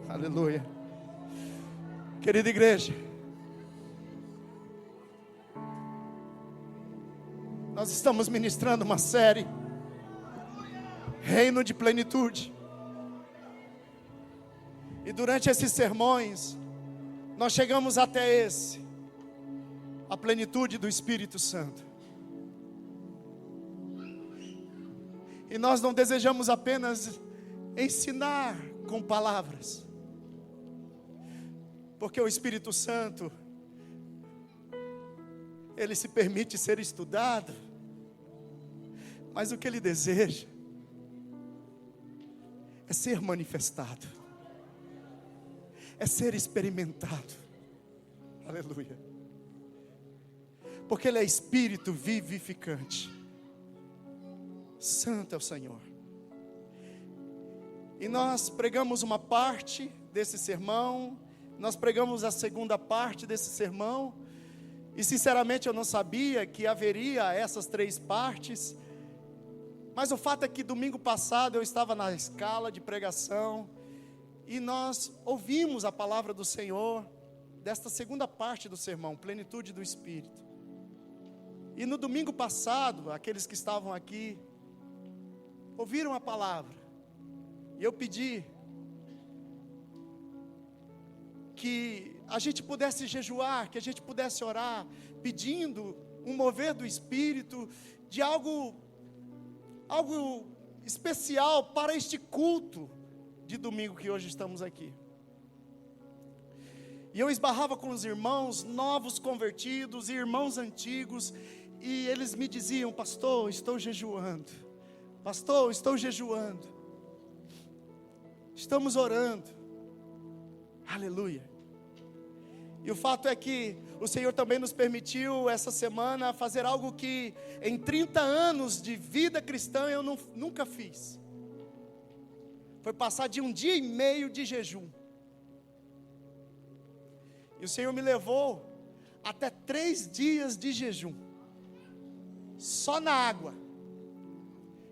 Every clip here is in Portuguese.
Aleluia. Querida igreja, nós estamos ministrando uma série, Reino de Plenitude. E durante esses sermões, nós chegamos até a plenitude do Espírito Santo. E nós não desejamos apenas ensinar com palavras, porque o Espírito Santo, ele se permite ser estudado, mas o que ele deseja é ser manifestado, é ser experimentado. Aleluia. Porque ele é Espírito vivificante. Santo é o Senhor. E nós pregamos uma parte desse sermão, nós pregamos a segunda parte desse sermão, e sinceramente eu não sabia que haveria essas 3 partes, mas o fato é que domingo passado eu estava na escala de pregação, e nós ouvimos a palavra do Senhor, desta segunda parte do sermão, plenitude do Espírito. E no domingo passado, aqueles que estavam aqui, ouviram a palavra, e eu pedi que a gente pudesse jejuar, que a gente pudesse orar, pedindo um mover do Espírito, de algo especial para este culto de domingo que hoje estamos aqui. E eu esbarrava com os irmãos novos convertidos e irmãos antigos, e eles me diziam: pastor, estou jejuando, pastor, estou jejuando, estamos orando. Aleluia. E o fato é que o Senhor também nos permitiu essa semana fazer algo que em 30 anos de vida cristã eu nunca fiz. Foi passar de 1 dia e meio de jejum. E o Senhor me levou até 3 dias de jejum, só na água.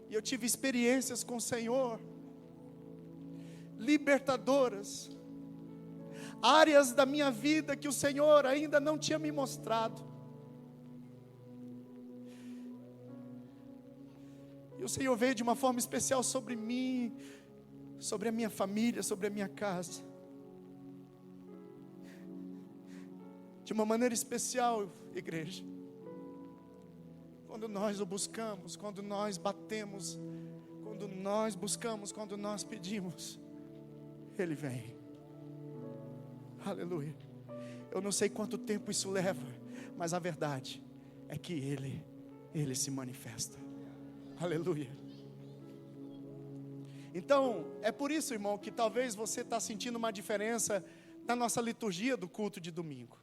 E eu tive experiências com o Senhor, libertadoras, áreas da minha vida que o Senhor ainda não tinha me mostrado. E o Senhor veio de uma forma especial sobre mim, sobre a minha família, sobre a minha casa. De uma maneira especial, igreja. Quando nós o buscamos, quando nós batemos, quando nós buscamos, quando nós pedimos, Ele vem. Aleluia. Eu não sei quanto tempo isso leva, mas a verdade é que Ele se manifesta. Aleluia. Então, é por isso, irmão, que talvez você está sentindo uma diferença na nossa liturgia do culto de domingo.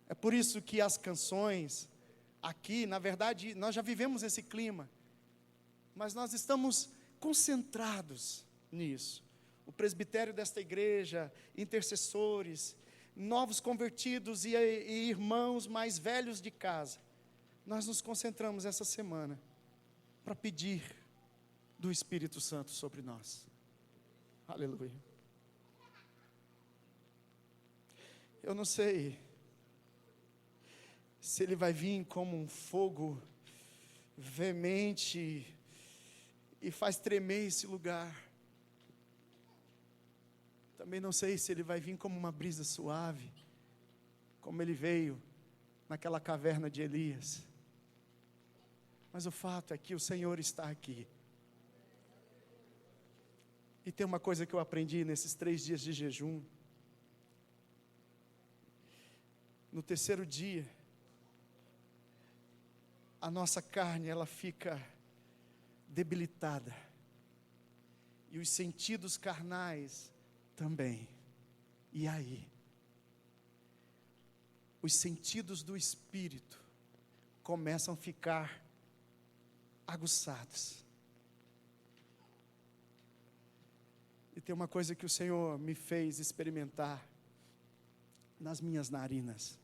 É por isso que as canções aqui, na verdade, nós já vivemos esse clima, mas nós estamos concentrados nisso. O presbitério desta igreja, intercessores, novos convertidos e irmãos mais velhos de casa, nós nos concentramos essa semana para pedir do Espírito Santo sobre nós. Aleluia. Eu não sei se Ele vai vir como um fogo veemente e faz tremer esse lugar. Também não sei se Ele vai vir como uma brisa suave, como Ele veio naquela caverna de Elias. Mas o fato é que o Senhor está aqui. E tem uma coisa que eu aprendi nesses 3 dias de jejum. No terceiro dia, a nossa carne, ela fica debilitada. E os sentidos carnais também. E aí? Os sentidos do Espírito começam a ficar aguçados. E tem uma coisa que o Senhor me fez experimentar nas minhas narinas.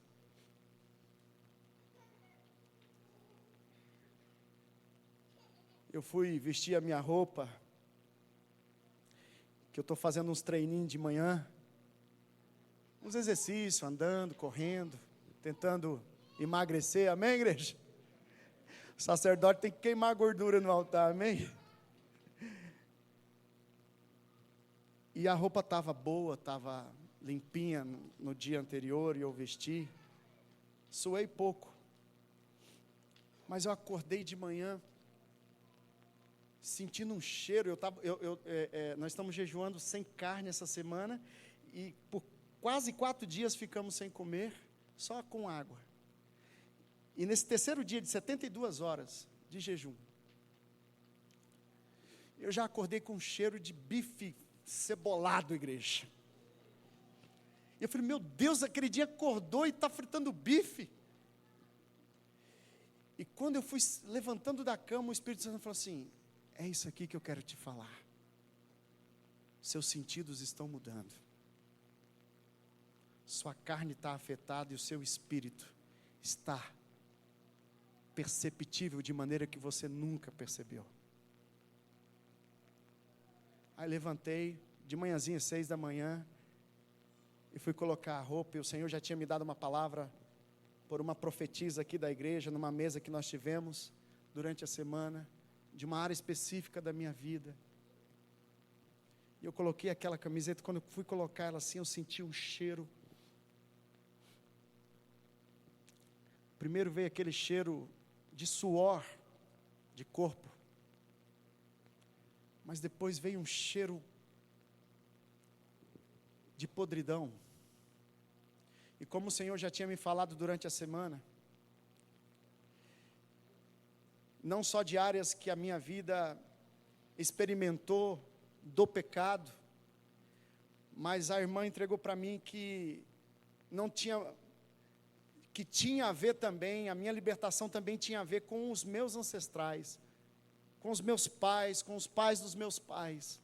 Eu fui vestir a minha roupa, que eu estou fazendo uns treininhos de manhã, uns exercícios, andando, correndo, tentando emagrecer, amém, igreja? O sacerdote tem que queimar a gordura no altar, amém? E a roupa estava boa, estava limpinha no dia anterior, e eu vesti. Suei pouco. Mas eu acordei de manhã, sentindo um cheiro. Nós estamos jejuando sem carne essa semana, e por quase 4 dias ficamos sem comer, só com água. E nesse terceiro dia de 72 horas de jejum, eu já acordei com um cheiro de bife cebolado, igreja. E eu falei, meu Deus, aquele dia acordou e está fritando bife. E quando eu fui levantando da cama, o Espírito Santo falou assim, é isso aqui que eu quero te falar. Seus sentidos estão mudando. Sua carne está afetada e o seu espírito está perceptível de maneira que você nunca percebeu. Aí levantei, de manhãzinha, 6 da manhã, e fui colocar a roupa, e o Senhor já tinha me dado uma palavra, por uma profetisa aqui da igreja, numa mesa que nós tivemos, durante a semana, de uma área específica da minha vida. E eu coloquei aquela camiseta, quando eu fui colocar ela assim, eu senti um cheiro. Primeiro veio aquele cheiro de suor, de corpo. Mas depois veio um cheiro de podridão. E como o Senhor já tinha me falado durante a semana, não só de áreas que a minha vida experimentou do pecado, mas a irmã entregou para mim que tinha a ver também, a minha libertação também tinha a ver com os meus ancestrais, com os meus pais, com os pais dos meus pais,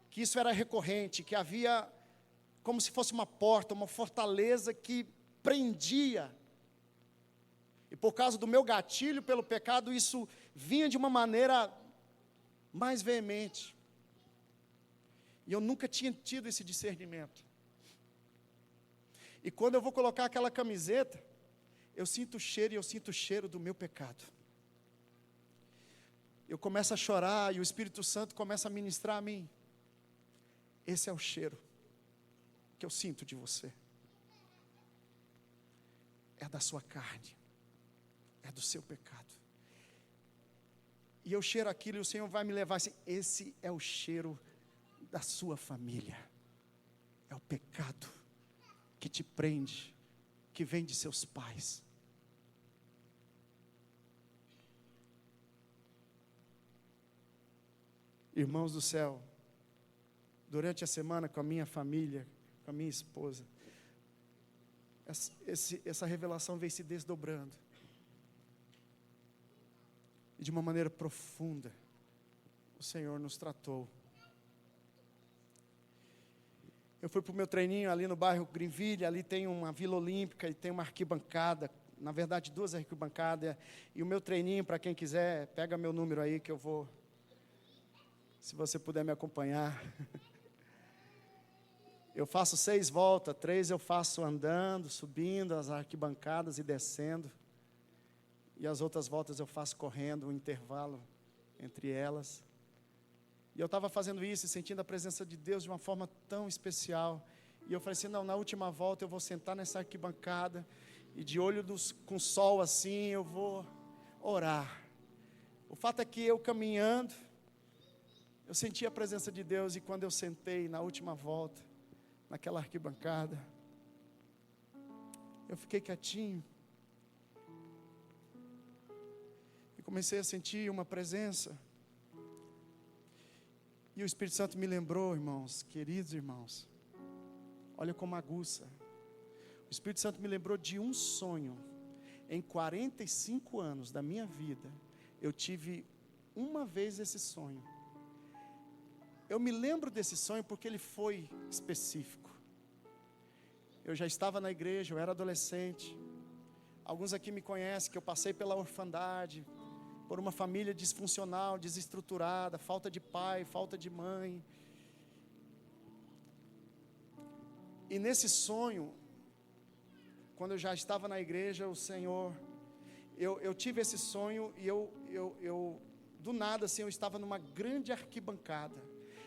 que isso era recorrente, que havia como se fosse uma porta, uma fortaleza que prendia, e por causa do meu gatilho pelo pecado, isso vinha de uma maneira mais veemente, e eu nunca tinha tido esse discernimento. E quando eu vou colocar aquela camiseta, eu sinto o cheiro, e eu sinto o cheiro do meu pecado. Eu começo a chorar, e o Espírito Santo começa a ministrar a mim. Esse é o cheiro que eu sinto de você. É da sua carne, é do seu pecado. E eu cheiro aquilo, e o Senhor vai me levar assim, esse é o cheiro da sua família. É o pecado que te prende, que vem de seus pais. Irmãos do céu, durante a semana com a minha família, com a minha esposa, essa revelação vem se desdobrando, e de uma maneira profunda, o Senhor nos tratou. Eu fui para o meu treininho ali no bairro Greenville, ali tem uma Vila Olímpica e tem uma arquibancada, na verdade 2 arquibancadas, e o meu treininho, para quem quiser, pega meu número aí que eu vou, se você puder me acompanhar. Eu faço 6 voltas, 3 eu faço andando, subindo as arquibancadas e descendo, e as outras voltas eu faço correndo, um intervalo entre elas. E eu estava fazendo isso e sentindo a presença de Deus de uma forma tão especial. E eu falei assim, não, na última volta eu vou sentar nessa arquibancada, e de olho com sol assim, eu vou orar. O fato é que eu caminhando, eu senti a presença de Deus, e quando eu sentei na última volta, naquela arquibancada, eu fiquei quietinho, e comecei a sentir uma presença, e o Espírito Santo me lembrou, irmãos, queridos irmãos, olha como aguça, o Espírito Santo me lembrou de um sonho. Em 45 anos da minha vida, eu tive uma vez esse sonho. Eu me lembro desse sonho porque ele foi específico. Eu já estava na igreja, eu era adolescente. Alguns aqui me conhecem que eu passei pela orfandade, por uma família disfuncional, desestruturada, falta de pai, falta de mãe. E nesse sonho, quando eu já estava na igreja, o Senhor, eu tive esse sonho e do nada assim, eu estava numa grande arquibancada.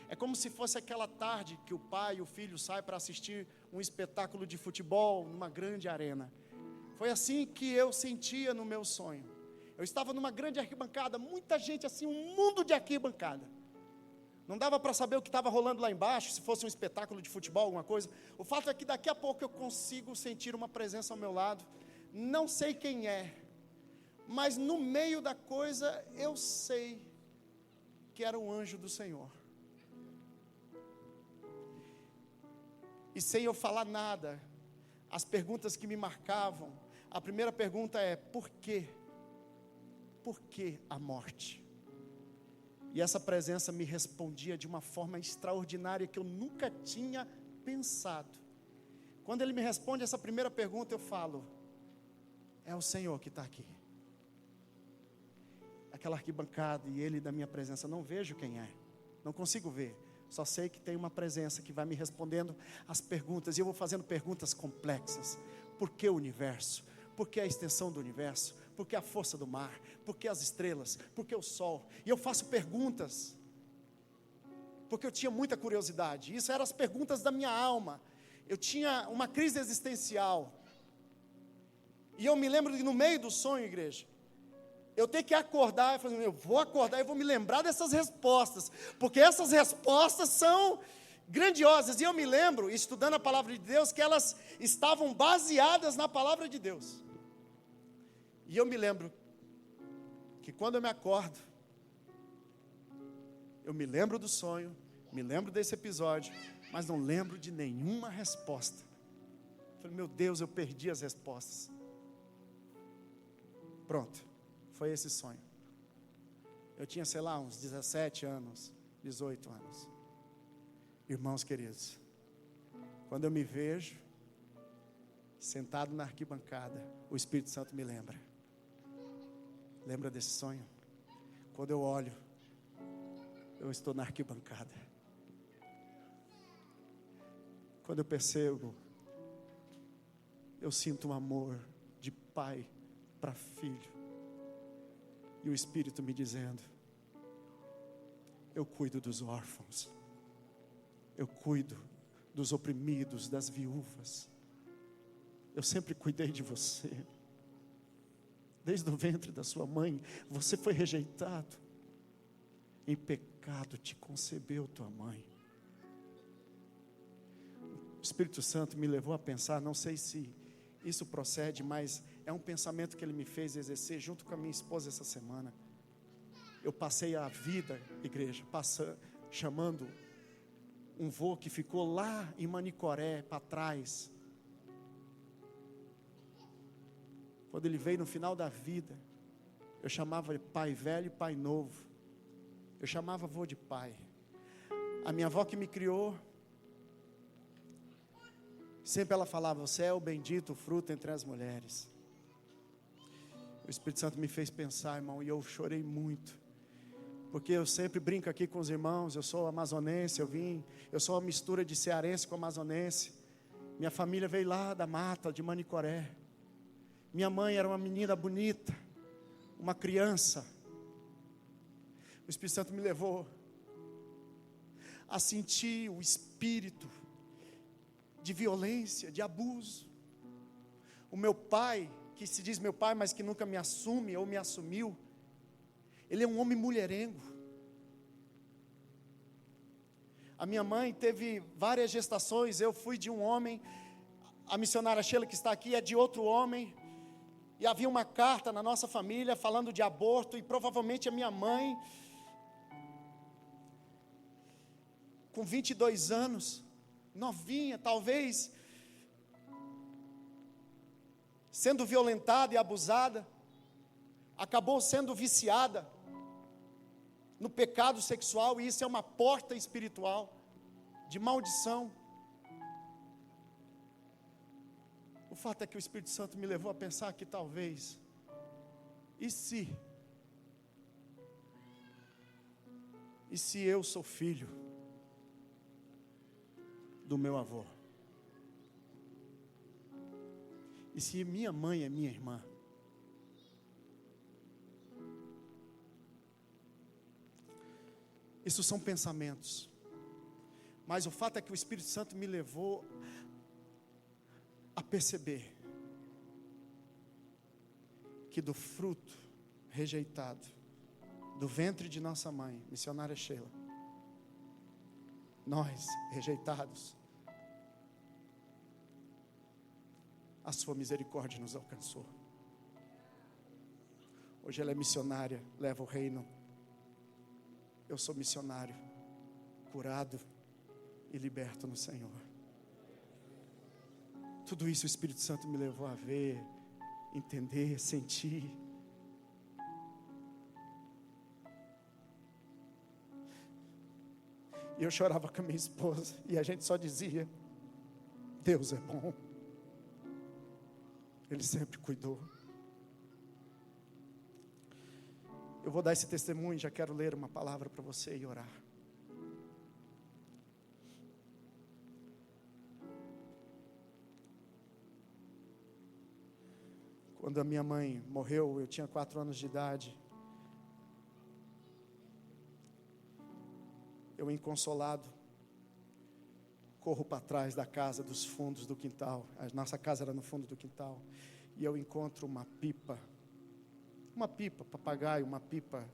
É como se fosse aquela tarde que o pai e o filho saem para assistir um espetáculo de futebol numa grande arena. Foi assim que eu sentia no meu sonho. Eu estava numa grande arquibancada, muita gente assim, um mundo de arquibancada. Não dava para saber o que estava rolando lá embaixo, se fosse um espetáculo de futebol, alguma coisa. O fato é que daqui a pouco eu consigo sentir uma presença ao meu lado. Não sei quem é, mas no meio da coisa eu sei que era um anjo do Senhor. E sem eu falar nada, as perguntas que me marcavam, a primeira pergunta é: por quê? Por que a morte? E essa presença me respondia de uma forma extraordinária que eu nunca tinha pensado. Quando ele me responde essa primeira pergunta, eu falo: é o Senhor que está aqui. Aquela arquibancada e ele da minha presença, não vejo quem é, não consigo ver. Só sei que tem uma presença que vai me respondendo as perguntas, e eu vou fazendo perguntas complexas. Por que o universo? Por que a extensão do universo? Por que a força do mar? Por que as estrelas? Por que o sol? E eu faço perguntas, porque eu tinha muita curiosidade. Isso eram as perguntas da minha alma. Eu tinha uma crise existencial. E eu me lembro que no meio do sonho, igreja, eu tenho que acordar, eu vou acordar e vou me lembrar dessas respostas, porque essas respostas são grandiosas. E eu me lembro, estudando a palavra de Deus, que elas estavam baseadas na palavra de Deus. E eu me lembro que quando eu me acordo, eu me lembro do sonho, me lembro desse episódio, mas não lembro de nenhuma resposta. Eu falei: meu Deus, eu perdi as respostas. Pronto. Foi esse sonho. Eu tinha, sei lá, uns 17 anos, 18 anos. Irmãos queridos, quando eu me vejo sentado na arquibancada, o Espírito Santo me lembra. Lembra desse sonho? Quando eu olho, eu estou na arquibancada. Quando eu percebo, eu sinto um amor de pai para filho. E o Espírito me dizendo: eu cuido dos órfãos, eu cuido dos oprimidos, das viúvas. Eu sempre cuidei de você. Desde o ventre da sua mãe, você foi rejeitado. Em pecado te concebeu tua mãe. O Espírito Santo me levou a pensar, não sei se isso procede, mas é um pensamento que ele me fez exercer junto com a minha esposa essa semana. Eu passei a vida, igreja, chamando um vô que ficou lá em Manicoré, para trás. Quando ele veio no final da vida, eu chamava ele pai velho e pai novo. Eu chamava vô de pai. A minha avó que me criou, sempre ela falava: você é o bendito fruto entre as mulheres. O Espírito Santo me fez pensar, irmão, e eu chorei muito. Porque eu sempre brinco aqui com os irmãos, eu sou amazonense, eu sou uma mistura de cearense com amazonense. Minha família veio lá da mata de Manicoré. Minha mãe era uma menina bonita, uma criança. O Espírito Santo me levou a sentir o espírito de violência, de abuso. O meu pai, que se diz meu pai, mas que nunca me assume ou me assumiu, ele é um homem mulherengo. A minha mãe teve várias gestações. Eu fui de um homem, a missionária Sheila que está aqui é de outro homem. E havia uma carta na nossa família falando de aborto. E provavelmente a minha mãe, com 22 anos, novinha, talvez, sendo violentada e abusada, acabou sendo viciada no pecado sexual, e isso é uma porta espiritual de maldição. O fato é que o Espírito Santo me levou a pensar que talvez, e se eu sou filho do meu avô? E se minha mãe é minha irmã? Isso são pensamentos. Mas o fato é que o Espírito Santo me levou a perceber que do fruto rejeitado do ventre de nossa mãe, missionária Sheila, nós rejeitados, a sua misericórdia nos alcançou. Hoje ela é missionária, leva o reino. Eu sou missionário, curado e liberto no Senhor. Tudo isso o Espírito Santo me levou a ver, entender, sentir. E eu chorava com a minha esposa, e a gente só dizia: Deus é bom. Ele sempre cuidou. Eu vou dar esse testemunho, já quero ler uma palavra para você e orar. Quando a minha mãe morreu, eu tinha 4 anos de idade. Eu, inconsolado, corro para trás da casa, dos fundos do quintal. A nossa casa era no fundo do quintal. E eu encontro uma pipa, papagaio, uma pipa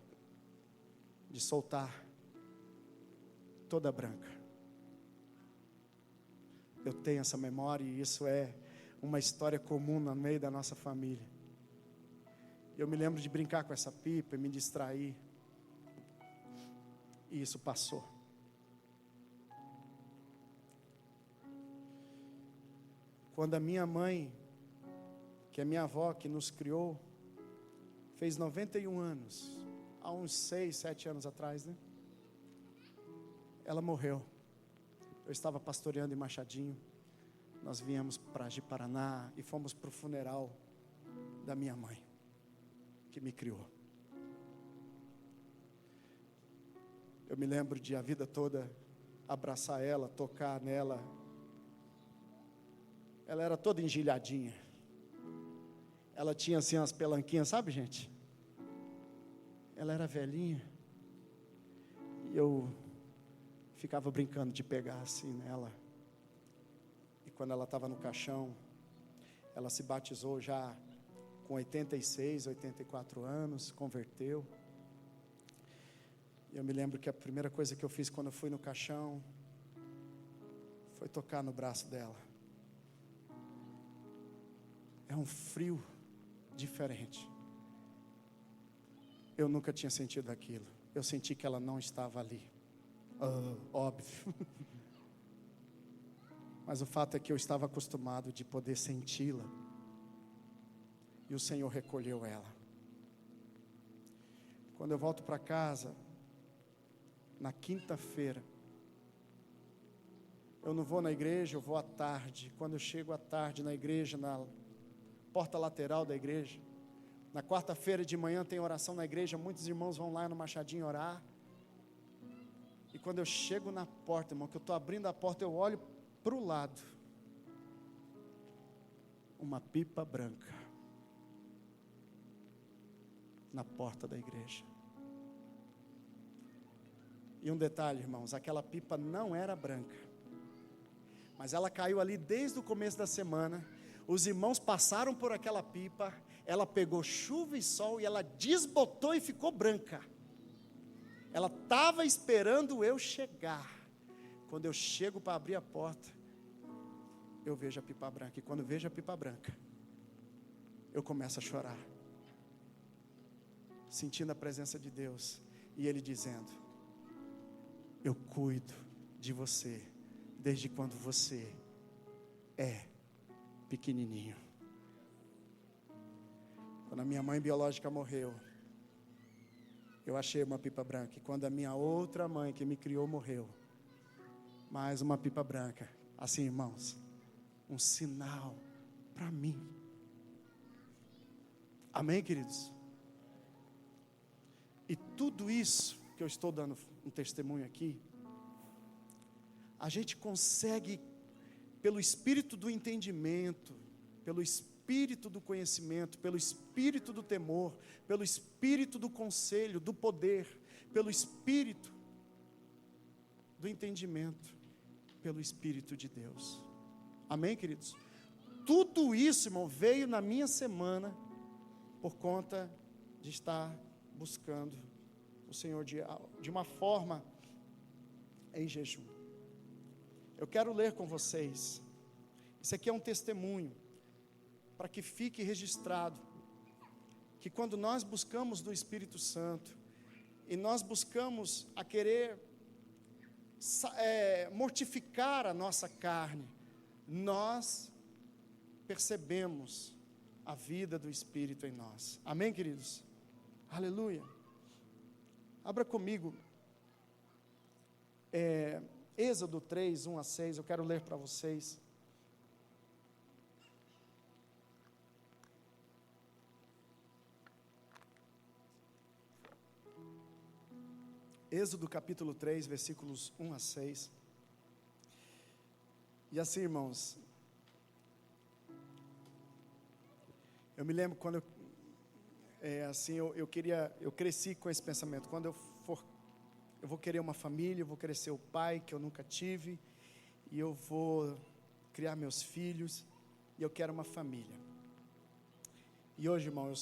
de soltar, toda branca. Eu tenho essa memória e isso é uma história comum no meio da nossa família. Eu me lembro de brincar com essa pipa e me distrair. E isso passou. Quando a minha mãe, que é minha avó, que nos criou, fez 91 anos, há uns 6, 7 anos atrás, né? Ela morreu. Eu estava pastoreando em Machadinho. Nós viemos para Ji-Paraná e fomos para o funeral da minha mãe, que me criou. Eu me lembro de a vida toda abraçar ela, tocar nela. Ela era toda engilhadinha. Ela tinha assim umas pelanquinhas, sabe, gente? Ela era velhinha. E eu ficava brincando de pegar assim nela. E quando ela estava no caixão, ela se batizou já com 86, 84 anos, converteu. E eu me lembro que a primeira coisa que eu fiz quando eu fui no caixão foi tocar no braço dela. É um frio diferente. Eu nunca tinha sentido aquilo. Eu senti que ela não estava ali. Óbvio. Mas o fato é que eu estava acostumado de poder senti-la. E o Senhor recolheu ela. Quando eu volto para casa, na quinta-feira, eu não vou na igreja, eu vou à tarde. Quando eu chego à tarde na igreja, na porta lateral da igreja, na quarta-feira de manhã tem oração na igreja, muitos irmãos vão lá no Machadinho orar. E quando eu chego na porta, irmão, que eu estou abrindo a porta, eu olho para o lado, uma pipa branca na porta da igreja. E um detalhe, irmãos, aquela pipa não era branca, mas ela caiu ali desde o começo da semana. Os irmãos passaram por aquela pipa, ela pegou chuva e sol e ela desbotou e ficou branca. Ela estava esperando eu chegar. Quando eu chego para abrir a porta, eu vejo a pipa branca. E quando vejo a pipa branca, eu começo a chorar, sentindo a presença de Deus. E Ele dizendo: eu cuido de você desde quando você é pequenininho. Quando a minha mãe biológica morreu, eu achei uma pipa branca. E quando a minha outra mãe que me criou morreu, mais uma pipa branca. Assim, irmãos, um sinal para mim. Amém, queridos? E tudo isso que eu estou dando um testemunho aqui, a gente consegue, pelo espírito do entendimento, pelo espírito espírito do conhecimento, pelo espírito do temor, pelo espírito do conselho, do poder, pelo espírito do entendimento, pelo Espírito de Deus. Amém, queridos? Tudo isso, irmão, veio na minha semana por conta de estar buscando o Senhor de uma forma em jejum. Eu quero ler com vocês. Isso aqui é um testemunho para que fique registrado que quando nós buscamos do Espírito Santo e nós buscamos a querer mortificar a nossa carne, nós percebemos a vida do Espírito em nós. Amém, queridos? Aleluia. Abra comigo Êxodo 3, 1 a 6, eu quero ler para vocês. Êxodo capítulo 3, versículos 1 a 6. E assim, irmãos, eu me lembro quando eu cresci com esse pensamento. Quando eu vou querer uma família, eu vou querer ser o pai que eu nunca tive, e eu vou criar meus filhos, e eu quero uma família. E hoje, irmão,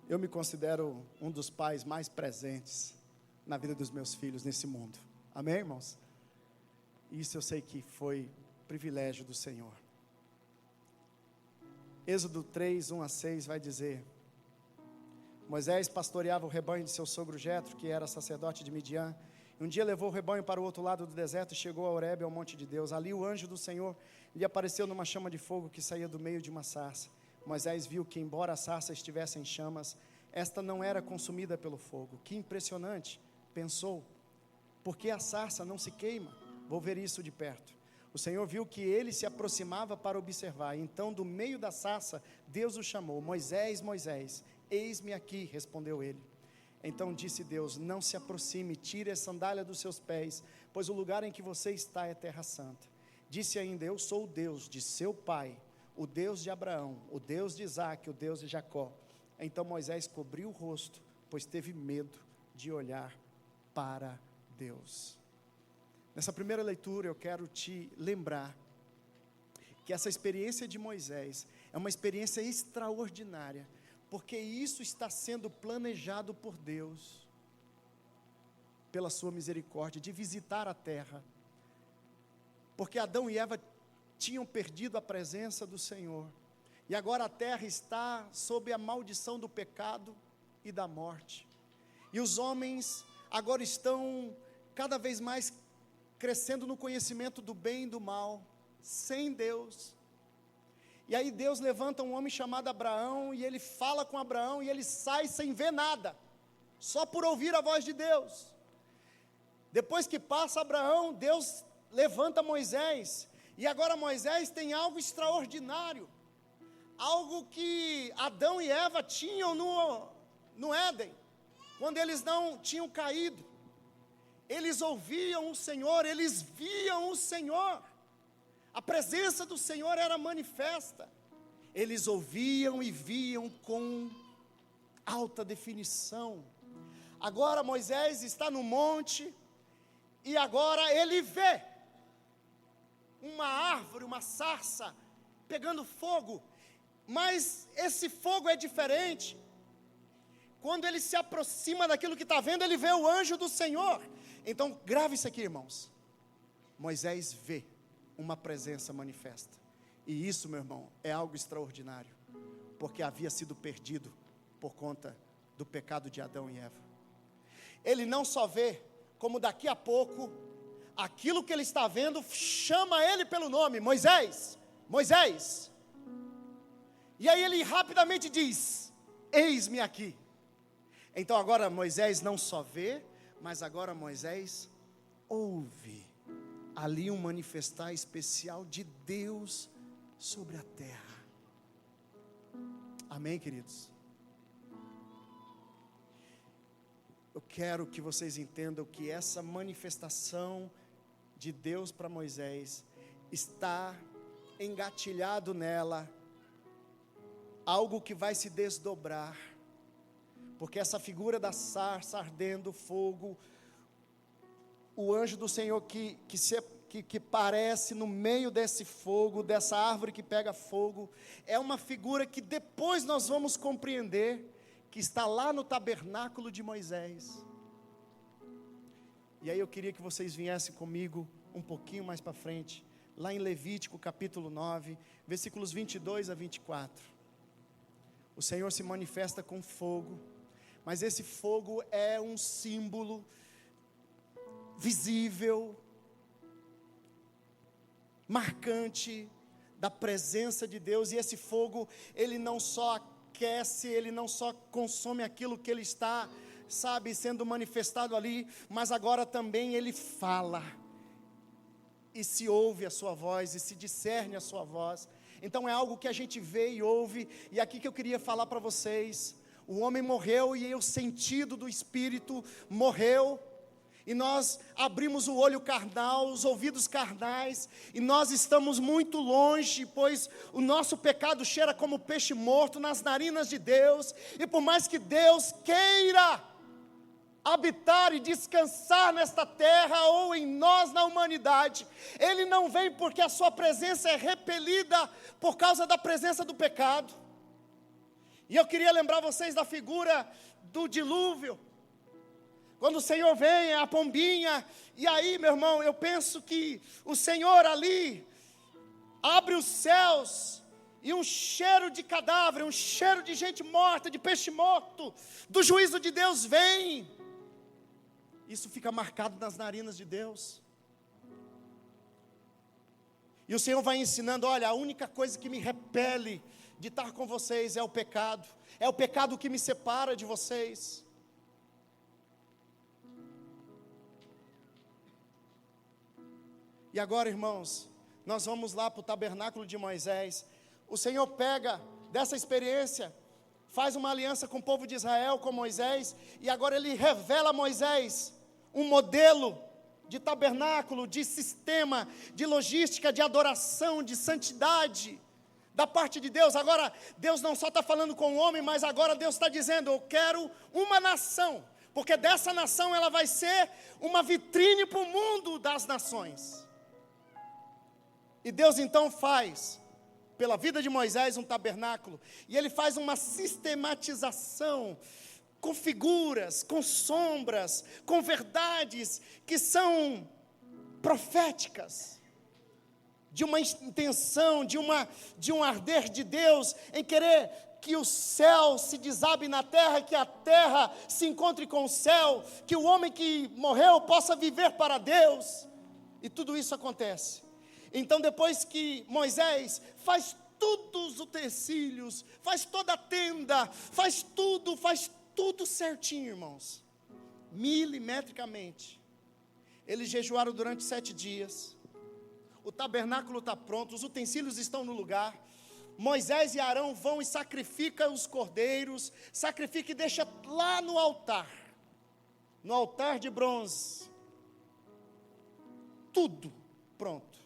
eu me considero um dos pais mais presentes na vida dos meus filhos nesse mundo. Amém, irmãos? Isso eu sei que foi privilégio do Senhor. Êxodo 3, 1 a 6 vai dizer: Moisés pastoreava o rebanho de seu sogro Jetro, que era sacerdote de Midian. Um dia levou o rebanho para o outro lado do deserto e chegou a Horebe, ao monte de Deus. Ali o anjo do Senhor lhe apareceu numa chama de fogo que saía do meio de uma sarça. Moisés viu que, embora a sarça estivesse em chamas, esta não era consumida pelo fogo. Que impressionante, pensou, porque a sarça não se queima? Vou ver isso de perto. O Senhor viu que ele se aproximava para observar. Então, do meio da sarça, Deus o chamou: Moisés, Moisés. Eis-me aqui, respondeu ele. Então disse Deus: não se aproxime, tire a sandália dos seus pés, pois o lugar em que você está é terra santa. Disse ainda: eu sou o Deus de seu pai, o Deus de Abraão, o Deus de Isaque, o Deus de Jacó. Então Moisés cobriu o rosto, pois teve medo de olhar para Deus. Nessa primeira leitura eu quero te lembrar que essa experiência de Moisés é uma experiência extraordinária, porque isso está sendo planejado por Deus, pela sua misericórdia, de visitar a terra, porque Adão e Eva tinham perdido a presença do Senhor, e agora a terra está sob a maldição do pecado e da morte, e os homens agora estão cada vez mais crescendo no conhecimento do bem e do mal, sem Deus. E aí Deus levanta um homem chamado Abraão, e ele fala com Abraão, e ele sai sem ver nada, só por ouvir a voz de Deus. Depois que passa Abraão, Deus levanta Moisés, e agora Moisés tem algo extraordinário, algo que Adão e Eva tinham no Éden, quando eles não tinham caído. Eles ouviam o Senhor, eles viam o Senhor, a presença do Senhor era manifesta, eles ouviam e viam com alta definição. Agora Moisés está no monte, e agora ele vê uma árvore, uma sarça, pegando fogo, mas esse fogo é diferente. Quando ele se aproxima daquilo que está vendo, ele vê o anjo do Senhor. Então grave isso aqui, irmãos. Moisés vê uma presença manifesta, e isso, meu irmão, é algo extraordinário, porque havia sido perdido por conta do pecado de Adão e Eva. Ele não só vê, como daqui a pouco, aquilo que ele está vendo, chama ele pelo nome: Moisés, Moisés. E aí ele rapidamente diz: eis-me aqui. Então agora Moisés não só vê, mas agora Moisés ouve ali um manifestar especial de Deus sobre a terra. Amém, queridos? Eu quero que vocês entendam que essa manifestação de Deus para Moisés está engatilhado nela algo que vai se desdobrar, porque essa figura da sarça ardendo, fogo, o anjo do Senhor que parece no meio desse fogo, dessa árvore que pega fogo, é uma figura que depois nós vamos compreender, que está lá no tabernáculo de Moisés. E aí eu queria que vocês viessem comigo um pouquinho mais para frente, lá em Levítico capítulo 9, versículos 22 a 24. O Senhor se manifesta com fogo, mas esse fogo é um símbolo visível, marcante da presença de Deus. E esse fogo, ele não só aquece, ele não só consome aquilo que ele está, sendo manifestado ali, mas agora também ele fala, e se ouve a sua voz, e se discerne a sua voz. Então é algo que a gente vê e ouve, e aqui que eu queria falar para vocês: o homem morreu e o sentido do espírito morreu, e nós abrimos o olho carnal, os ouvidos carnais, e nós estamos muito longe, pois o nosso pecado cheira como peixe morto nas narinas de Deus, e por mais que Deus queira habitar e descansar nesta terra, ou em nós, na humanidade, Ele não vem, porque a sua presença é repelida por causa da presença do pecado. E eu queria lembrar vocês da figura do dilúvio, quando o Senhor vem, a pombinha, e aí, meu irmão, eu penso que o Senhor ali abre os céus, e um cheiro de cadáver, um cheiro de gente morta, de peixe morto, do juízo de Deus vem. Isso fica marcado nas narinas de Deus. E o Senhor vai ensinando: olha, a única coisa que me repele de estar com vocês é o pecado que me separa de vocês. E agora, irmãos, nós vamos lá para o tabernáculo de Moisés. O Senhor pega dessa experiência, faz uma aliança com o povo de Israel, com Moisés, e agora Ele revela a Moisés um modelo de tabernáculo, de sistema, de logística, de adoração, de santidade, da parte de Deus. Agora, Deus não só está falando com o homem, mas agora Deus está dizendo: eu quero uma nação, porque dessa nação ela vai ser uma vitrine para o mundo das nações. E Deus então faz, pela vida de Moisés, um tabernáculo, e Ele faz uma sistematização, com figuras, com sombras, com verdades que são proféticas, de uma intenção, de um arder de Deus, em querer que o céu se desabe na terra, que a terra se encontre com o céu, que o homem que morreu possa viver para Deus, e tudo isso acontece. Então, depois que Moisés faz todos os utensílios, faz toda a tenda, faz tudo certinho, irmãos, milimetricamente, eles jejuaram durante 7 dias, o tabernáculo está pronto, os utensílios estão no lugar. Moisés e Arão vão e sacrificam os cordeiros, sacrifica e deixa lá no altar de bronze, tudo pronto.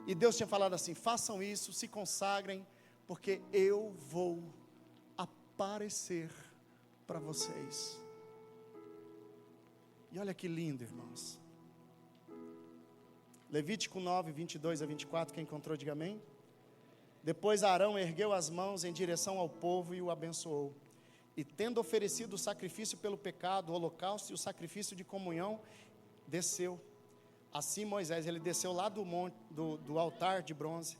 E Deus tinha falado assim: façam isso, se consagrem, porque eu vou aparecer para vocês. E olha que lindo, irmãos. Levítico 9, 22 a 24, quem encontrou, diga amém. Depois Arão ergueu as mãos em direção ao povo e o abençoou. E tendo oferecido o sacrifício pelo pecado, o holocausto e o sacrifício de comunhão, desceu. Assim Moisés, ele desceu lá do altar de bronze.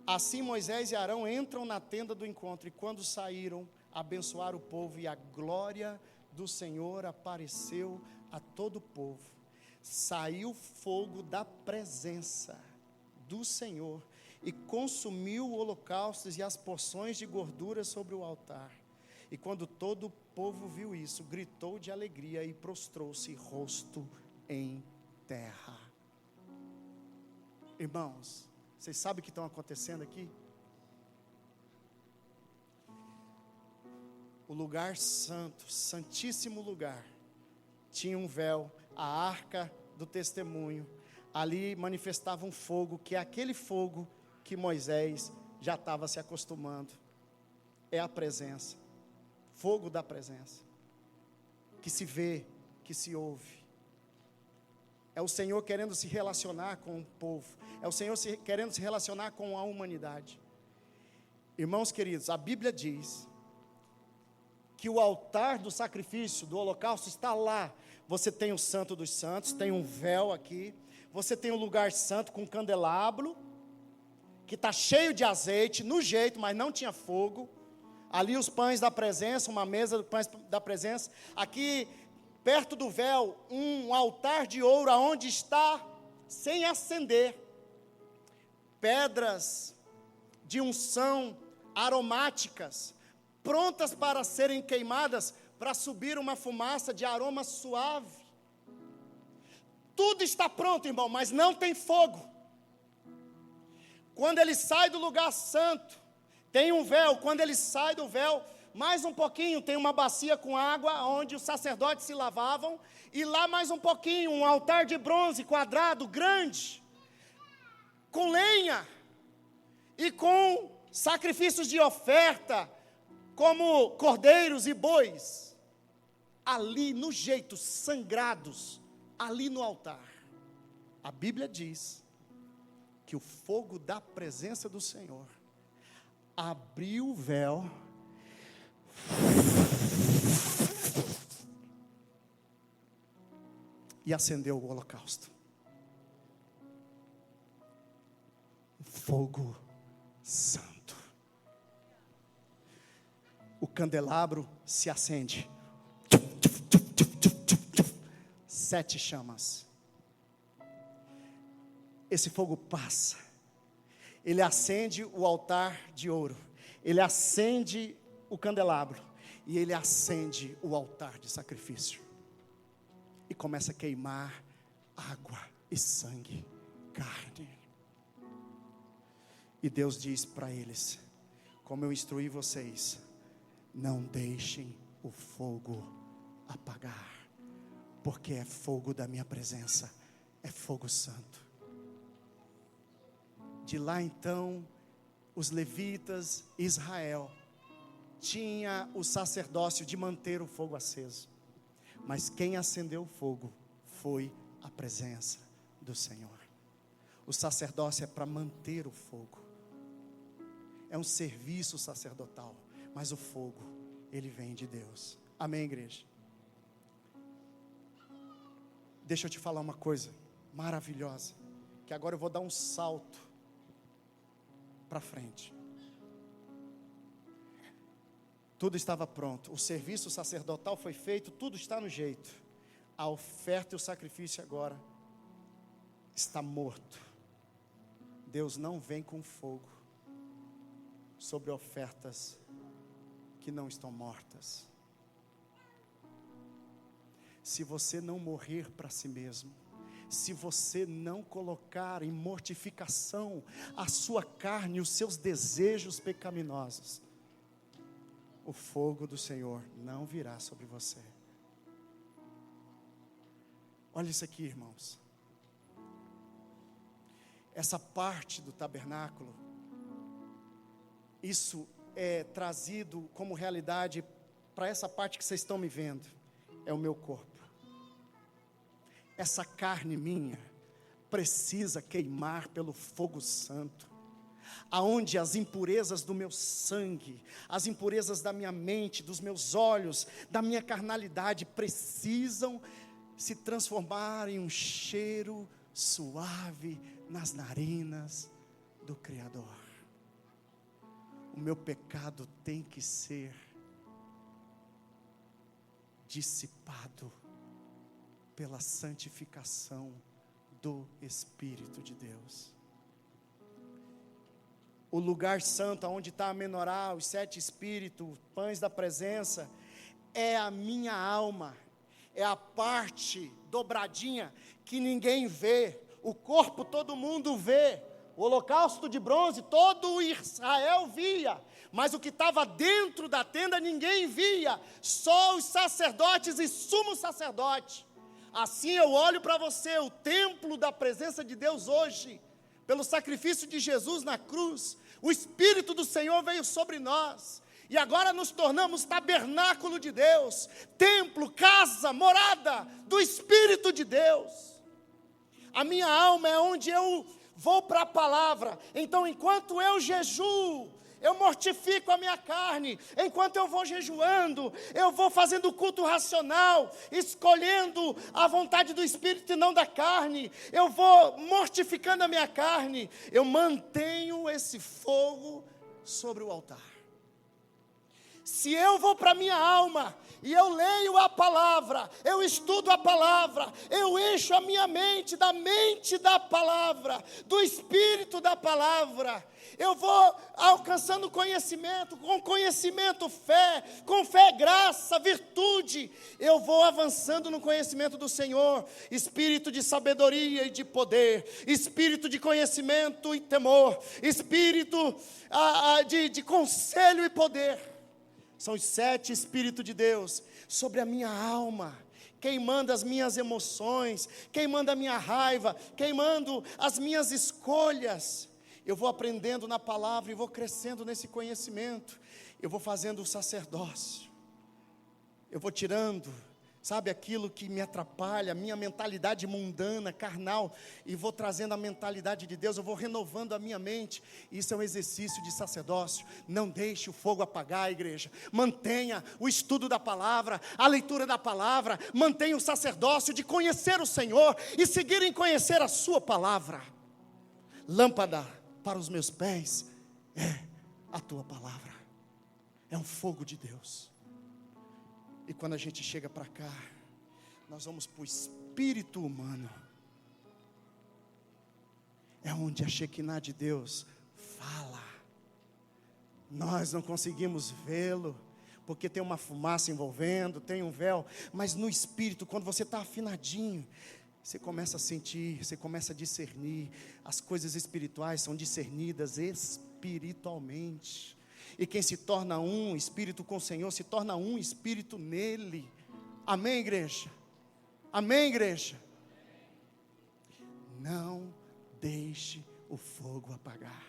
Assim Moisés e Arão entram na tenda do encontro, e quando saíram, abençoaram o povo, e a glória do Senhor apareceu a todo o povo. Saiu fogo da presença do Senhor, e consumiu o holocausto e as porções de gordura sobre o altar. E quando todo o povo viu isso, gritou de alegria e prostrou-se rosto em terra. Irmãos, vocês sabem o que está acontecendo aqui? O lugar santo, santíssimo lugar, tinha um véu, a arca do testemunho. Ali manifestava um fogo, que é aquele fogo que Moisés já estava se acostumando. É a presença, fogo da presença, que se vê, que se ouve. É o Senhor querendo se relacionar com o povo, é o Senhor querendo se relacionar com a humanidade. Irmãos queridos, a Bíblia diz que o altar do sacrifício, do holocausto, está lá. Você tem o Santo dos Santos, tem um véu aqui, você tem o lugar santo com candelabro, que está cheio de azeite, no jeito, mas não tinha fogo. Ali os pães da presença, uma mesa de pães da presença. Aqui, perto do véu, um altar de ouro, aonde está, sem acender, pedras de unção aromáticas, prontas para serem queimadas, para subir uma fumaça de aroma suave. Tudo está pronto, irmão, mas não tem fogo. Quando ele sai do lugar santo, tem um véu. Quando ele sai do véu, mais um pouquinho, tem uma bacia com água, onde os sacerdotes se lavavam, e lá mais um pouquinho, um altar de bronze, quadrado, grande, com lenha, e com sacrifícios de oferta, como cordeiros e bois, ali no jeito, sangrados, ali no altar. A Bíblia diz que o fogo da presença do Senhor abriu o véu e acendeu o holocausto. Fogo santo. O candelabro se acende. 7 chamas. Esse fogo passa. Ele acende o altar de ouro. Ele acende o candelabro. E ele acende o altar de sacrifício. E começa a queimar água e sangue, carne. E Deus diz para eles: como eu instruí vocês, não deixem o fogo apagar, porque é fogo da minha presença, é fogo santo. De lá então, os levitas, Israel, tinha o sacerdócio de manter o fogo aceso, mas quem acendeu o fogo foi a presença do Senhor. O sacerdócio é para manter o fogo, é um serviço sacerdotal, mas o fogo, ele vem de Deus. Amém, igreja? Deixa eu te falar uma coisa maravilhosa, que agora eu vou dar um salto para frente. Tudo estava pronto, o serviço sacerdotal foi feito, tudo está no jeito. A oferta e o sacrifício agora está morto. Deus não vem com fogo sobre ofertas que não estão mortas. Se você não morrer para si mesmo, se você não colocar em mortificação a sua carne e os seus desejos pecaminosos, o fogo do Senhor não virá sobre você. Olha isso aqui, irmãos. Essa parte do tabernáculo, isso é trazido como realidade para essa parte que vocês estão me vendo. É o meu corpo. Essa carne minha precisa queimar pelo fogo santo, aonde as impurezas do meu sangue, as impurezas da minha mente, dos meus olhos, da minha carnalidade precisam se transformar em um cheiro suave nas narinas do Criador. O meu pecado tem que ser dissipado pela santificação do Espírito de Deus. O lugar santo, onde está a menorá, os 7 espíritos, pães da presença, é a minha alma, é a parte dobradinha que ninguém vê, o corpo todo mundo vê. O holocausto de bronze, todo Israel via, mas o que estava dentro da tenda ninguém via, só os sacerdotes e sumo sacerdote. Assim eu olho para você, o templo da presença de Deus hoje, pelo sacrifício de Jesus na cruz, o Espírito do Senhor veio sobre nós, e agora nos tornamos tabernáculo de Deus, templo, casa, morada do Espírito de Deus. A minha alma é onde eu vou para a palavra. Então, enquanto eu jejuo, eu mortifico a minha carne. Enquanto eu vou jejuando, eu vou fazendo culto racional, escolhendo a vontade do Espírito e não da carne. Eu vou mortificando a minha carne. Eu mantenho esse fogo sobre o altar. Se eu vou para a minha alma, e eu leio a palavra, eu estudo a palavra, eu encho a minha mente da palavra, do Espírito da palavra, eu vou alcançando conhecimento, com conhecimento fé, com fé graça, virtude, eu vou avançando no conhecimento do Senhor, espírito de sabedoria e de poder, espírito de conhecimento e temor, espírito de conselho e poder. São os 7 Espíritos de Deus sobre a minha alma, queimando as minhas emoções, queimando a minha raiva, queimando as minhas escolhas. Eu vou aprendendo na palavra e vou crescendo nesse conhecimento. Eu vou fazendo o sacerdócio. Eu vou tirando, sabe, aquilo que me atrapalha, a minha mentalidade mundana, carnal, e vou trazendo a mentalidade de Deus, eu vou renovando a minha mente. Isso é um exercício de sacerdócio. Não deixe o fogo apagar, igreja. Mantenha o estudo da palavra, a leitura da palavra, mantenha o sacerdócio de conhecer o Senhor e seguir em conhecer a sua palavra. Lâmpada para os meus pés é a tua palavra, é um fogo de Deus. E quando a gente chega para cá, nós vamos para o espírito humano. É onde a Shekinah de Deus fala. Nós não conseguimos vê-lo, porque tem uma fumaça envolvendo, tem um véu. Mas no espírito, quando você está afinadinho, você começa a sentir, você começa a discernir. As coisas espirituais são discernidas espiritualmente. E quem se torna um espírito com o Senhor, se torna um espírito nele. Amém, igreja? Amém, igreja? Não deixe o fogo apagar.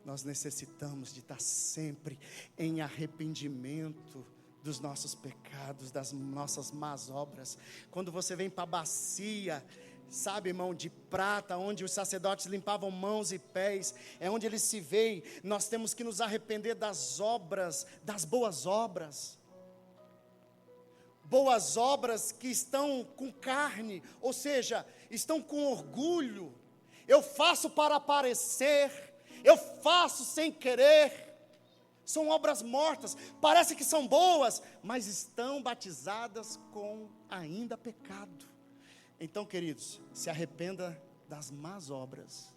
Nós necessitamos de estar sempre em arrependimento dos nossos pecados, das nossas más obras. Quando você vem para a bacia, sabe, irmão, de prata, onde os sacerdotes limpavam mãos e pés, é onde eles se veem. Nós temos que nos arrepender das obras, das boas obras. Boas obras que estão com carne, ou seja, estão com orgulho. Eu faço para aparecer, eu faço sem querer. São obras mortas, parece que são boas, mas estão batizadas com ainda pecado. Então, queridos, se arrependa das más obras.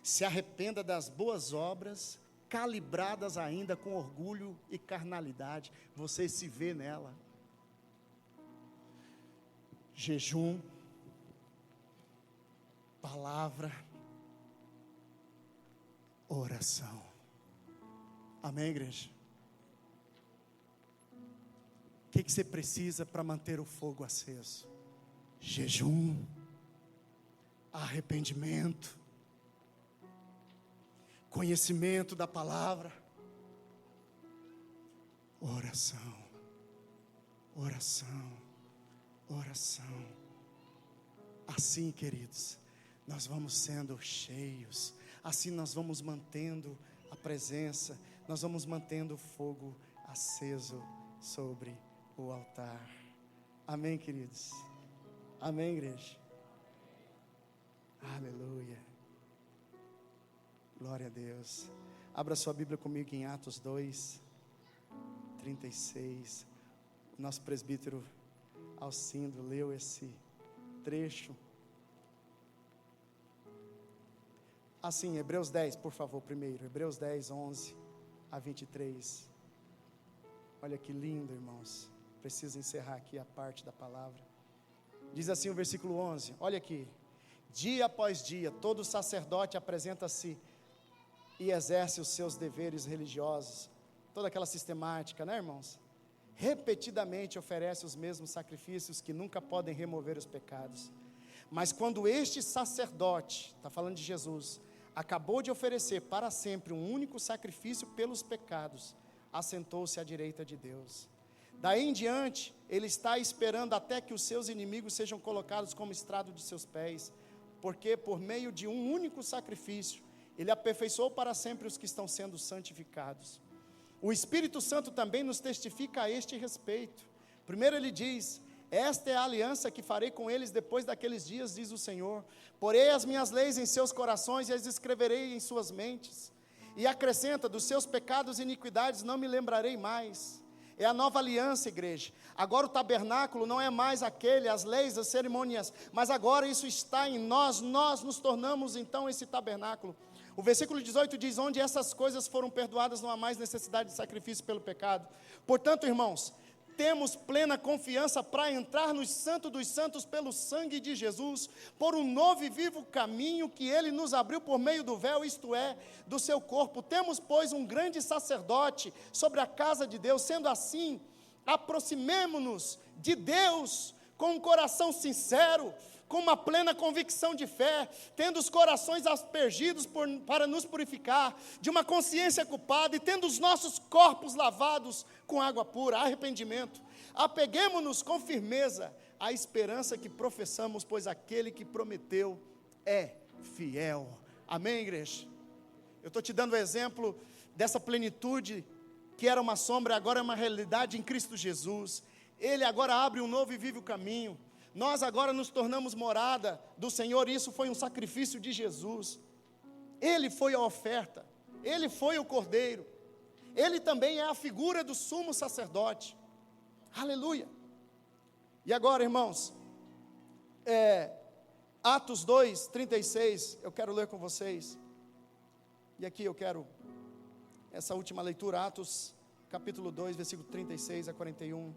Se arrependa das boas obras, calibradas ainda com orgulho e carnalidade. Você se vê nela. Jejum, palavra, oração. Amém, igreja? O que você precisa para manter o fogo aceso? Jejum, arrependimento, conhecimento da palavra, oração, oração, oração. Assim, queridos, nós vamos sendo cheios, assim nós vamos mantendo a presença, nós vamos mantendo o fogo aceso sobre o altar. Amém, queridos? Amém, igreja? Aleluia. Glória a Deus. Abra sua Bíblia comigo em Atos 2, 36. O nosso presbítero Alcindo leu esse trecho. Assim, Hebreus 10, por favor, primeiro. Hebreus 10, 11 a 23. Olha que lindo, irmãos. Preciso encerrar aqui a parte da palavra. Diz assim o versículo 11. Olha aqui. Dia após dia, todo sacerdote apresenta-se e exerce os seus deveres religiosos. Toda aquela sistemática, né, irmãos? Repetidamente oferece os mesmos sacrifícios que nunca podem remover os pecados. Mas quando este sacerdote, está falando de Jesus, acabou de oferecer para sempre um único sacrifício pelos pecados, assentou-se à direita de Deus. Daí em diante, ele está esperando até que os seus inimigos sejam colocados como estrado de seus pés, porque por meio de um único sacrifício, ele aperfeiçoou para sempre os que estão sendo santificados. O Espírito Santo também nos testifica a este respeito. Primeiro ele diz: esta é a aliança que farei com eles depois daqueles dias, diz o Senhor. Porei as minhas leis em seus corações e as escreverei em suas mentes. E acrescenta: dos seus pecados e iniquidades não me lembrarei mais. É a nova aliança, igreja. Agora o tabernáculo não é mais aquele, as leis, as cerimônias, mas agora isso está em nós nos tornamos então esse tabernáculo. O versículo 18 diz: onde essas coisas foram perdoadas, não há mais necessidade de sacrifício pelo pecado. Portanto, irmãos, temos plena confiança para entrar no Santo dos Santos pelo sangue de Jesus, por um novo e vivo caminho que Ele nos abriu por meio do véu, isto é, do seu corpo. Temos, pois, um grande sacerdote sobre a casa de Deus. Sendo assim, aproximemo-nos de Deus com um coração sincero, com uma plena convicção de fé, tendo os corações aspergidos para nos purificar, de uma consciência culpada, e tendo os nossos corpos lavados com água pura, arrependimento. Apeguemo-nos com firmeza à esperança que professamos, pois aquele que prometeu é fiel. Amém, igreja? Eu estou te dando o exemplo dessa plenitude, que era uma sombra, agora é uma realidade em Cristo Jesus. Ele agora abre um novo e vivo caminho. Nós agora nos tornamos morada do Senhor, e isso foi um sacrifício de Jesus. Ele foi a oferta, Ele foi o Cordeiro, Ele também é a figura do sumo sacerdote. Aleluia! E agora, irmãos, Atos 2, 36, eu quero ler com vocês. E aqui eu quero, essa última leitura, Atos capítulo 2, versículo 36 a 41.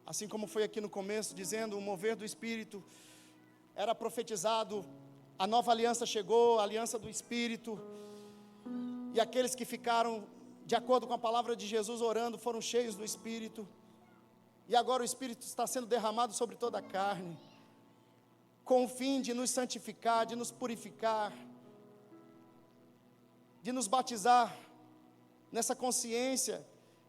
Assim como foi aqui no começo, dizendo, o mover do Espírito, era profetizado, a nova aliança chegou, a aliança do Espírito, e aqueles que ficaram, de acordo com a palavra de Jesus, orando, foram cheios do Espírito, e agora o Espírito está sendo derramado sobre toda a carne, com o fim de nos santificar, de nos purificar, de nos batizar, nessa consciência,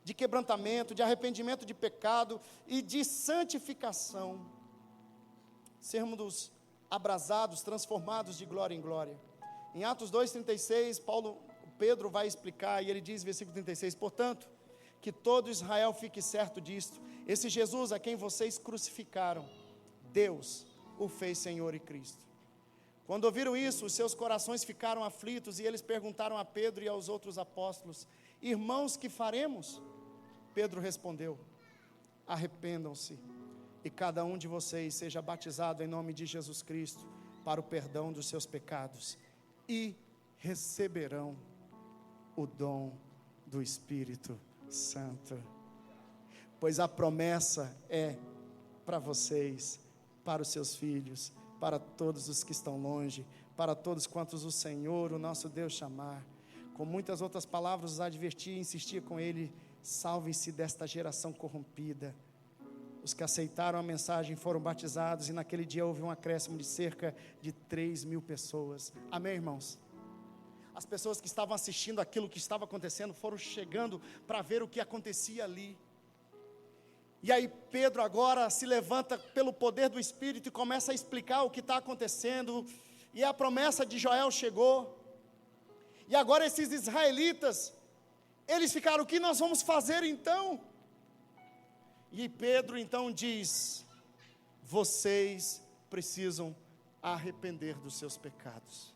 de quebrantamento, de arrependimento de pecado e de santificação, sermos abrasados, transformados de glória em glória. Em Atos 2,36, Pedro vai explicar, e ele diz, versículo 36, portanto, que todo Israel fique certo disto, esse Jesus a quem vocês crucificaram, Deus o fez Senhor e Cristo. Quando ouviram isso, os seus corações ficaram aflitos, e eles perguntaram a Pedro e aos outros apóstolos, irmãos, que faremos? Pedro respondeu, arrependam-se, e cada um de vocês seja batizado em nome de Jesus Cristo, para o perdão dos seus pecados, e receberão o dom do Espírito Santo. Pois a promessa é para vocês, para os seus filhos, para todos os que estão longe, para todos quantos o Senhor, o nosso Deus, chamar. Com muitas outras palavras os advertia e insistia com ele, salvem-se desta geração corrompida. Os que aceitaram a mensagem foram batizados, e naquele dia houve um acréscimo de cerca de 3.000 pessoas. Amém, irmãos? As pessoas que estavam assistindo aquilo que estava acontecendo, foram chegando para ver o que acontecia ali. E aí Pedro agora se levanta pelo poder do Espírito e começa a explicar o que está acontecendo, e a promessa de Joel chegou, e agora esses israelitas, eles ficaram, o que nós vamos fazer então? E Pedro então diz, vocês precisam arrepender dos seus pecados,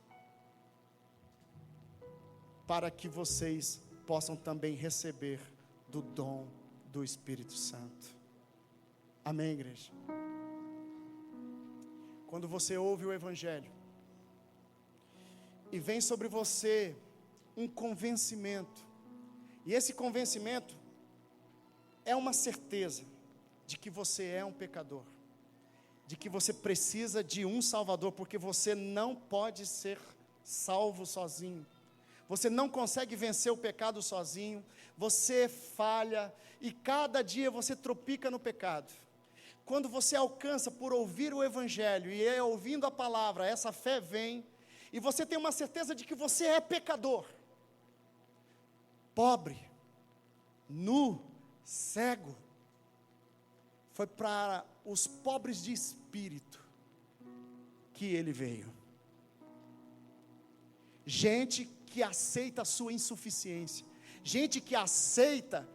para que vocês possam também receber do dom do Espírito Santo. Amém, igreja? Quando você ouve o Evangelho, e vem sobre você um convencimento, e esse convencimento é uma certeza de que você é um pecador, de que você precisa de um Salvador, porque você não pode ser salvo sozinho, você não consegue vencer o pecado sozinho, você falha, e cada dia você tropica no pecado. quando você alcança por ouvir o Evangelho, e é ouvindo a palavra, essa fé vem, e você tem uma certeza de que você é pecador, pobre, nu, cego. Foi para os pobres de espírito que ele veio. Gente que aceita a sua insuficiência, gente que aceita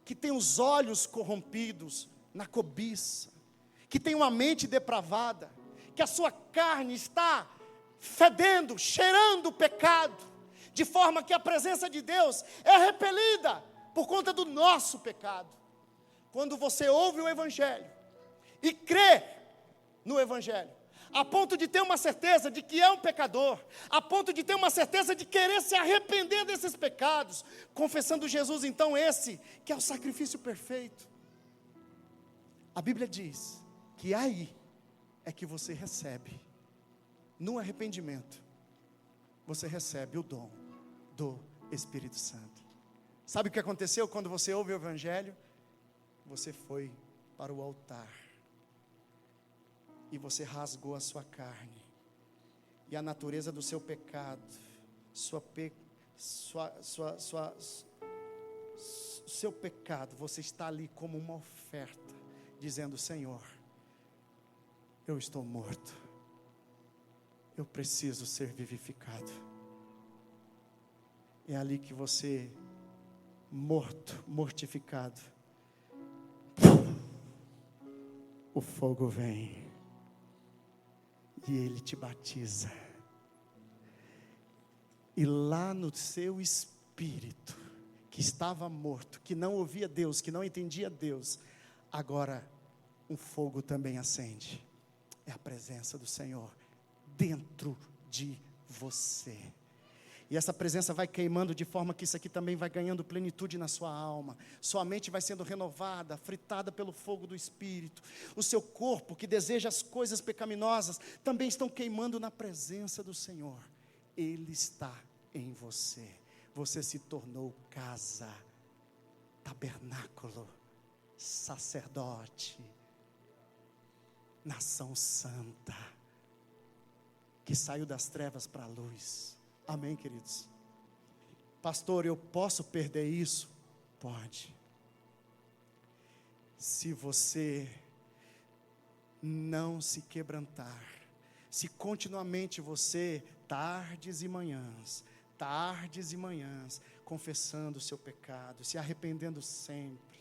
que tem os olhos corrompidos na cobiça, que tem uma mente depravada, que a sua carne está fedendo, cheirando o pecado, de forma que a presença de Deus é repelida por conta do nosso pecado. Quando você ouve o Evangelho e crê no Evangelho, a ponto de ter uma certeza de que é um pecador, a ponto de ter uma certeza de querer se arrepender desses pecados, confessando Jesus, então, esse que é o sacrifício perfeito. A Bíblia diz que aí é que você recebe, no arrependimento, você recebe o dom do Espírito Santo. Sabe o que aconteceu quando você ouve o Evangelho? Você foi para o altar, e você rasgou a sua carne, e a natureza do seu pecado, seu pecado, você está ali como uma oferta, dizendo: Senhor, eu estou morto, eu preciso ser vivificado. É ali que você, mortificado, o fogo vem, e ele te batiza, e lá no seu espírito, que estava morto, que não ouvia Deus, que não entendia Deus, agora um fogo também acende. É a presença do Senhor dentro de você, e essa presença vai queimando de forma que isso aqui também vai ganhando plenitude na sua alma. Sua mente vai sendo renovada, fritada pelo fogo do Espírito. O seu corpo, que deseja as coisas pecaminosas, também estão queimando na presença do Senhor. Ele está em você. Você se tornou casa, tabernáculo, sacerdote, nação santa, que saiu das trevas para a luz. Amém, queridos? Pastor, eu posso perder isso? Pode. Se você não se quebrantar, se continuamente você, tardes e manhãs, confessando o seu pecado, se arrependendo sempre,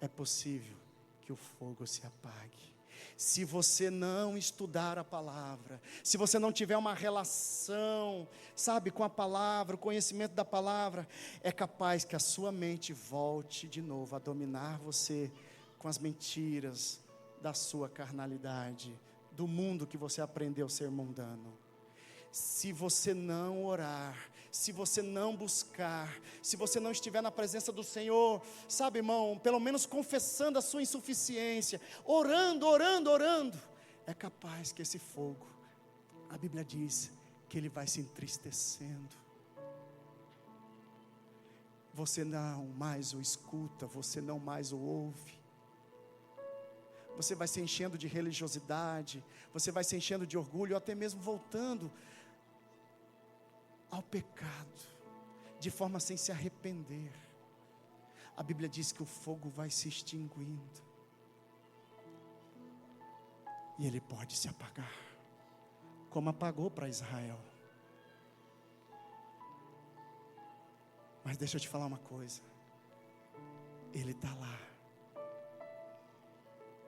é possível que o fogo se apague. Se você não estudar a palavra, se você não tiver uma relação, sabe, com a palavra, o conhecimento da palavra, é capaz que a sua mente volte de novo a dominar você com as mentiras da sua carnalidade, do mundo que você aprendeu a ser mundano. Se você não orar, se você não buscar, se você não estiver na presença do Senhor, sabe, irmão, pelo menos confessando a sua insuficiência, orando, é capaz que esse fogo, a Bíblia diz que ele vai se entristecendo. Você não mais o escuta, você não mais o ouve. Você vai se enchendo de religiosidade, você vai se enchendo de orgulho, ou até mesmo voltando ao pecado, de forma sem se arrepender. A Bíblia diz que o fogo vai se extinguindo, e ele pode se apagar, como apagou para Israel. Mas deixa eu te falar uma coisa, ele está lá.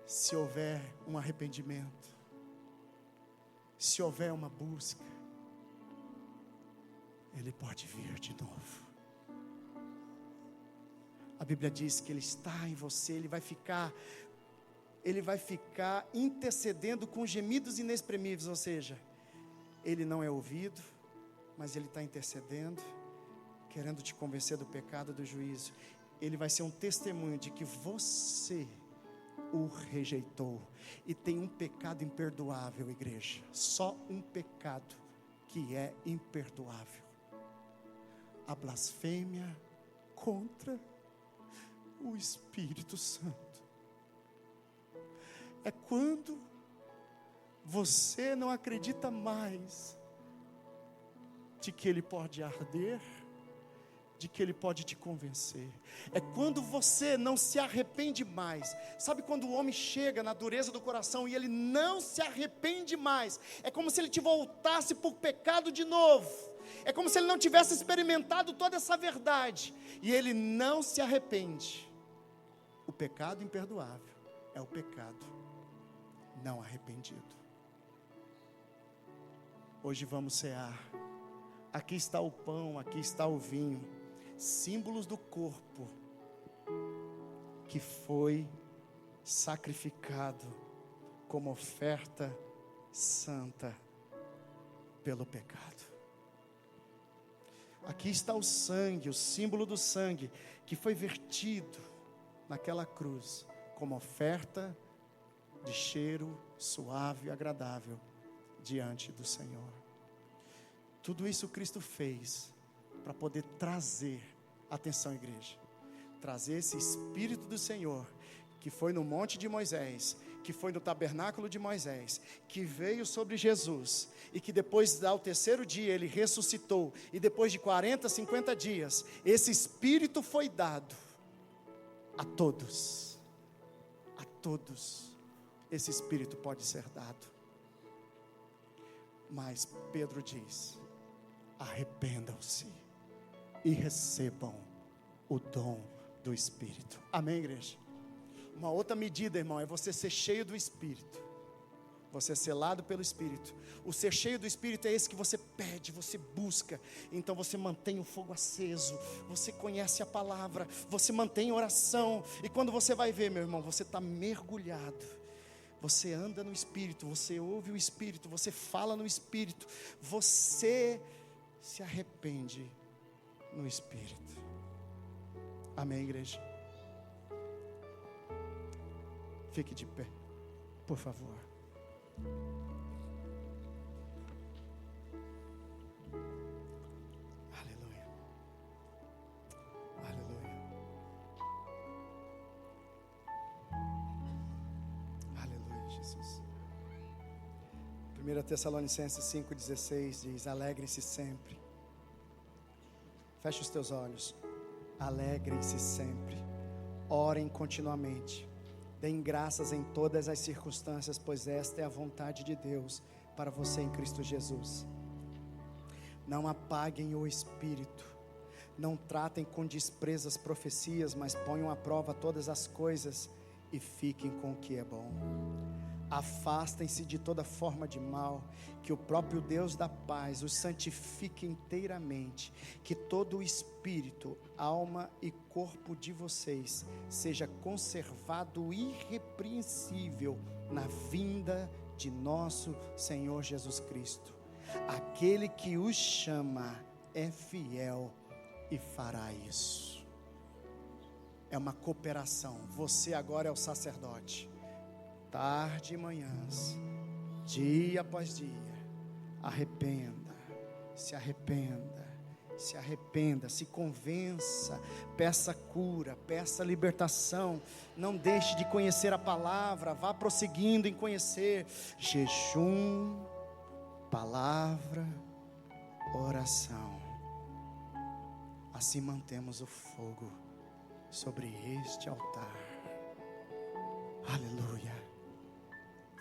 Se houver um arrependimento, se houver uma busca, ele pode vir de novo. A Bíblia diz que ele está em você, ele vai ficar intercedendo com gemidos inexprimíveis, ou seja, ele não é ouvido, mas ele está intercedendo, querendo te convencer do pecado, do juízo. Ele vai ser um testemunho de que você o rejeitou, e tem um pecado imperdoável, igreja, só um pecado que é imperdoável: a blasfêmia contra o Espírito Santo. é quando você não acredita mais de que Ele pode arder, de que Ele pode te convencer. É quando você não se arrepende mais. Sabe quando o homem chega na dureza do coração e ele não se arrepende mais? É como se ele te voltasse por pecado de novo. É como se ele não tivesse experimentado toda essa verdade e ele não se arrepende. O pecado imperdoável é o pecado não arrependido. Hoje vamos cear. Aqui está o pão, aqui está o vinho, símbolos do corpo que foi sacrificado como oferta santa pelo pecado. Aqui está o sangue, o símbolo do sangue que foi vertido naquela cruz como oferta de cheiro suave e agradável diante do Senhor. Tudo isso Cristo fez para poder trazer, atenção igreja, trazer esse Espírito do Senhor, que foi no monte de Moisés, que foi no tabernáculo de Moisés, que veio sobre Jesus, e que depois ao terceiro dia ele ressuscitou, e depois de 40, 50 dias, esse Espírito foi dado a todos, esse Espírito pode ser dado. Mas Pedro diz: arrependam-se e recebam o dom do Espírito. Amém, igreja? Uma outra medida, irmão, é você ser cheio do Espírito. Você é selado pelo Espírito. O ser cheio do Espírito é esse que você pede, você busca. Então você mantém o fogo aceso. Você conhece a palavra. Você mantém oração. E quando você vai ver, meu irmão, você está mergulhado. Você anda no Espírito. Você ouve o Espírito. Você fala no Espírito. Você se arrepende no Espírito. Amém, igreja? Fique de pé, por favor. Aleluia. Aleluia. Aleluia, Jesus. 1 Tessalonicenses 5,16 diz: alegrem-se sempre. Feche os teus olhos. Alegrem-se sempre. Orem continuamente. Deem graças em todas as circunstâncias, pois esta é a vontade de Deus para você em Cristo Jesus. Não apaguem o Espírito. Não tratem com desprezo as profecias, mas ponham à prova todas as coisas e fiquem com o que é bom. Afastem-se de toda forma de mal, que o próprio Deus da paz os santifique inteiramente, que todo o espírito, alma e corpo de vocês seja conservado irrepreensível na vinda de nosso Senhor Jesus Cristo. Aquele que os chama é fiel e fará isso. É uma cooperação. Você agora é o sacerdote. Tarde e manhãs, dia após dia, arrependa, se convença, peça cura, peça libertação, não deixe de conhecer a palavra, vá prosseguindo em conhecer. Jejum, palavra, oração. Assim mantemos o fogo sobre este altar. Aleluia.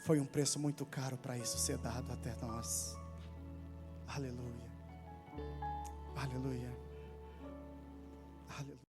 Foi um preço muito caro para isso ser dado até nós. Aleluia. Aleluia. Aleluia.